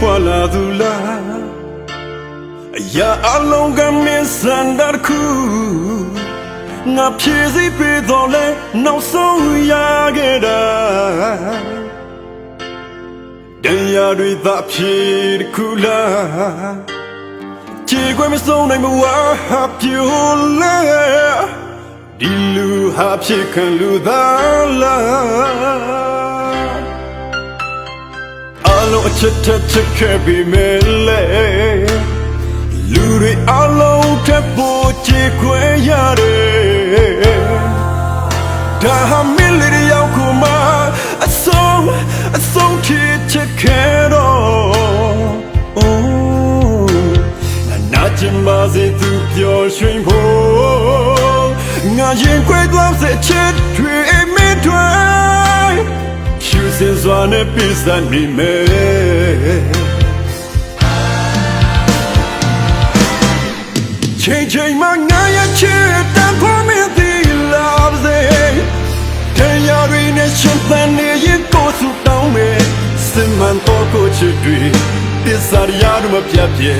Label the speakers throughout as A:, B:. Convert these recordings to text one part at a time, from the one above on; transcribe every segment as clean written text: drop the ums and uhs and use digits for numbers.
A: ပွာလာသူလားအရာအလုံးကမင်းစံတခုငါဖြည့်စိပေးတော်လဲနောက်ဆုံးရခဲ့တာတရားတွေသာဖြည့်တခုလားခြေခွဲမဆုံးနိုင်မဝါပြိုလဲဒီလူဟာဖြစ်ခံလူသားလားအလုံးအချက်ချက်ခဲ့ပြီးမဲ့လေလူတွေအလုံးထပ်ဖို့ခြေခွဲရတယ်ဒါဟာမင်းလေးရောက်ခုမှအဆုံးချစ်ချက်ခဲ့တော့နာကျင်ပါစေသူပျော်ရွှင်ဖို့ငါရင်ခွဲသွားစေချစ်တွေမင်းတွေဖြူစင်စွာနဲ့ပြည့်စုံနေမယ်ချိန်မှငါရဲ့ချစ်တန်ဖိုးမင်းဒီလာစေတရားတွေနဲ့ရှင်သန်နေရင်ကိုယ်စုတောင်းမယ်စင်မှန်တော့ကိုချစ်တွေပစ္စာရရမပြတ်ပြေ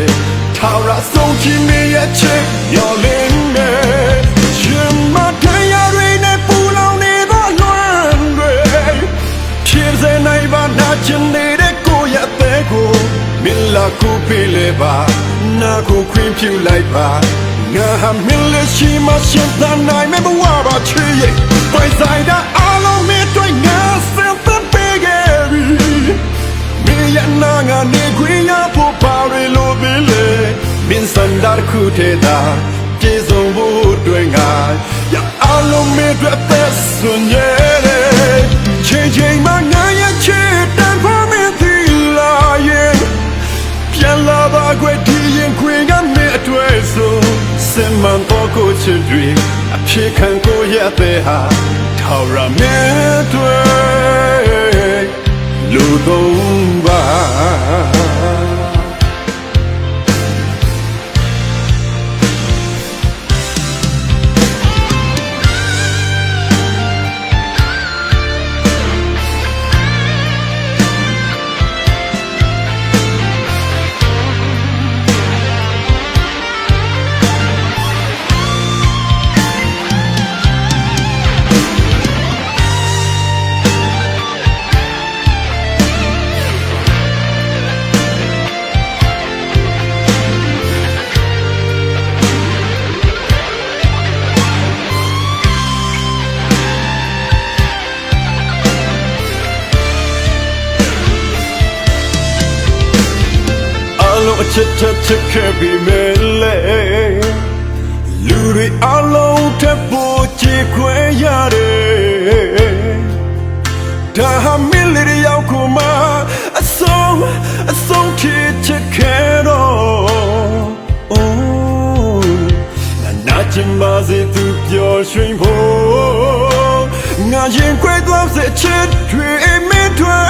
A: ထာဝရဆုံးချင်နေရဲ့ချစ်ရောလင်းမယ်ရှင်မတရားတွေနဲ့ပူလောင်နေသောလွမ်းတွေဖြစ်စေနိုင်ပါနာချင်နေတဲ့ကိုယ့်ရဲ့အသေးကိုမင်းလာကိုပေးလေပါနာကိုခွင့်ပြုလိုက်ပါငါဟာမင်းလက်ရှိမှရှင်သန်နိုင်မယ့်ဘဝပါချစ်ရဲ့ပိုင်ဆိုင်တာအလုံးမတွေ့ငါစံသတ်ပေးခဲ့ပြီမင်းရဲ့နာငါနေခွင့်ရဖို့ပါရလို့ပြီလေမင်းစံတာခုထဲသာပြေဆုံးဖို့တွေ့ငါရအလုံးမတွေ့သက်စွန်ရဲ့ချိန်မှငါရဲ့ချစ်တန်ဖို့မင်းဒီလာရဲ့ပြန်လာပါခွေဒီရင်ခွေကမင်းအတွေ့ဆုံးစင်မှန်တော့ကိုချစ်တွေအဖြစ်ခံကိုရတဲ့ဟာထာဝရမင်းတွေ့လူသုံးပါချစ်ခဲ့ပြီးမဲ့လေလူတွေအလုံးထပ်ဖို့ခြေခွဲရတယ်ဒါဟာမင်းလေးရောက်ခုမှအဆုံးချစ်ခဲ့တော့နာကျင်ပါစေသူပျော်ရွှင်ဖို့ငါရင်ခွဲသွားစေချစ်တွေမင်းတွေ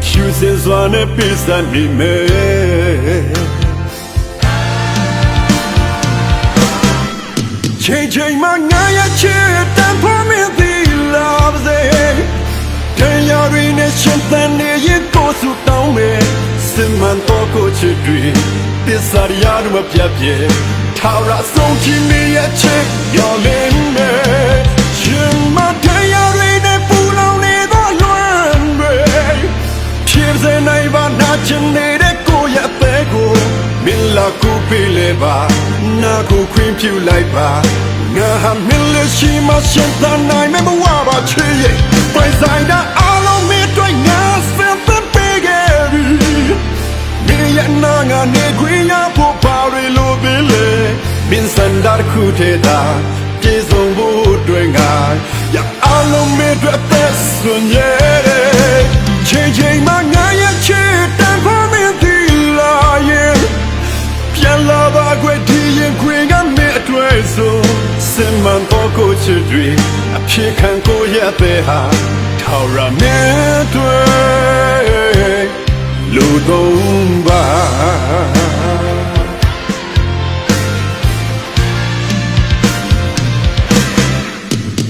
A: ဖြူစင်စွာနဲ့ပြည့်စုံနေမယ်ချိန်မှငါရဲ့ချစ်တန်ဖိုးမင်းဒီလာစေတရားတွေနဲ့ရှင်သန်နေရင်ကိုယ်စုတောင်းမယ်စင်မှန်တော့ကိုချစ်တွေပစ္စာရရမပြတ်ပြေထာဝရဆုံးချင်နေရဲ့ချစ်ရောလင်းမယ်ရှင်မတရားတွေနဲ့ပူလောင်နေသောလွမ်းတွေဖြစ်စေနိုင်ပါနာချင်နေတဲ့ကိုယ့်ရဲ့အသေးကိုမင်းလာကိုပေးလေပါနာကိုခွင့်ပြုလိုက်ပါငါဟာမင်းလက်ရှိမှရှင်သန်နိုင်မယ့်ဘဝပါချစ်ရဲ့ပိုင်ဆိုင်တာအလုံးမတွေ့ငါစံသတ်ပေးခဲ့ပြီမင်းရဲ့နာငါနေခွင့်ရဖို့ပါရလို့ပြီလေမင်းစံတာခုထဲသာပြေဆုံးဖို့တွေ့ငါရအလုံးမတွေ့သက်စွန်ရဲ့ချိန်မှငါရဲ့ချစ်တန်ဖိုးမင်းဒီလာရဲ့ပြန်လာပါခွေဒီရင်ခွေကမင်းအတွေ့ဆုံးစင်မှန်တော့ကိုချစ်တွေအဖြစ်ခံကိုရတဲ့ဟာထာဝရမင်းတွေ့လူသုံးပါ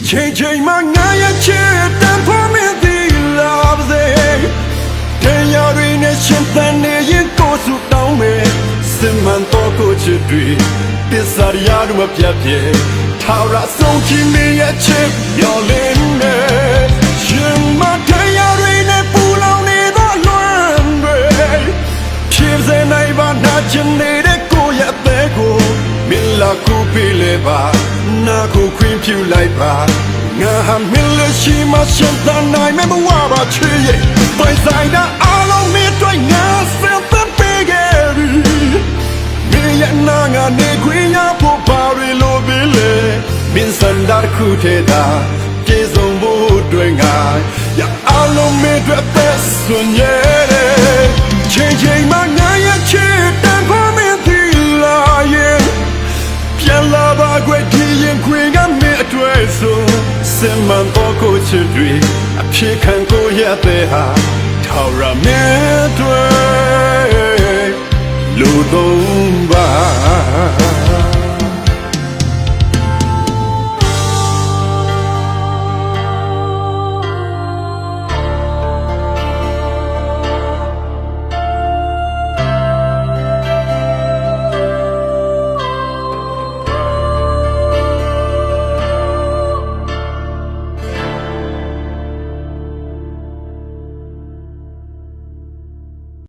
A: ချိန်မှငါရဲ့ချစ်တန်ဖိုးမင်းဒီလာစေတရားတွေနဲ့ရှင် စုတောင်းမယ်စစ်မှန်တော့ကိုချစ်တွေပစ္စရိယာတို့မပြတ်ပြေထာဝရဆုံးချင်နေရဲ့ချစ်မျောလင်းနေရှင်မတရားတွေနဲ့ပူလောင်နေသောလွမ်းတွေဖြစ်စေနိုင်ပါနာချင်နေတဲ့ကိုယ့်ရဲ့အသေးကိုမင်းလာကိုပေးလေပါနာကိုခွင့်ပြုလိုက်ပါငါဟာမင်းလက်ရှိမှရှင်သန်နိုင်မယ်မဝပါချေရဲ့ပိုင်ဆိုင်တာအားလုံးမင်းတို့ငါစင်သက်ပေးခဲ့ပြီမင်းရဲ့နာငါနေခွင့်ရဖို့ပါရလို့ပြီလေမင်းစံတာခုထဲတာပြေဆုံးဖို့တွေ့ငါရအားလုံးမင်းတို့သက်စွန်ရဲ့ချိန်ချိန်မှငါရဲ့ချစ်တန်ဖို့မင်းဒီလာရဲ့ပြန်လာပါခွေဒီရင်ခွေကမင်းအတွေ့ဆုံးစင်မှန်တော့ကိုချစ်တွေအဖြစ်ခံကိုရတဲ့ဟာထာဝရမင်းတွေ့